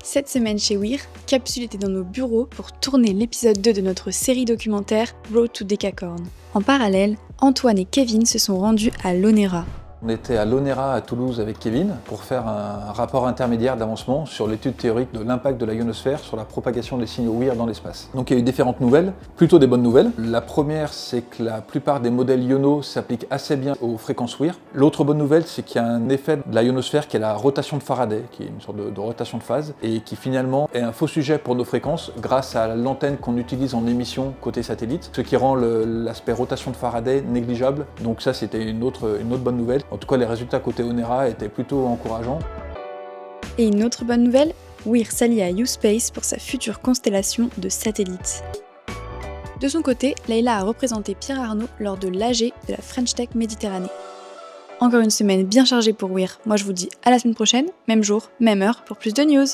Cette semaine chez Weir, Capsule était dans nos bureaux pour tourner l'épisode 2 de notre série documentaire Road to Decacorn. En parallèle, Antoine et Kevin se sont rendus à l'ONERA. On était à l'ONERA à Toulouse avec Kevin pour faire un rapport intermédiaire d'avancement sur l'étude théorique de l'impact de la ionosphère sur la propagation des signaux WIR dans l'espace. Donc il y a eu différentes nouvelles, plutôt des bonnes nouvelles. La première, c'est que la plupart des modèles iono s'appliquent assez bien aux fréquences WIR. L'autre bonne nouvelle, c'est qu'il y a un effet de la ionosphère qui est la rotation de Faraday, qui est une sorte de rotation de phase, et qui finalement est un faux sujet pour nos fréquences grâce à l'antenne qu'on utilise en émission côté satellite, ce qui rend l'aspect rotation de Faraday négligeable. Donc ça, c'était une autre bonne nouvelle. En tout cas, les résultats côté ONERA étaient plutôt encourageants. Et une autre bonne nouvelle, Weir s'allie à U-Space pour sa future constellation de satellites. De son côté, Leïla a représenté Pierre Arnaud lors de l'AG de la French Tech Méditerranée. Encore une semaine bien chargée pour Weir. Moi je vous dis à la semaine prochaine, même jour, même heure, pour plus de news.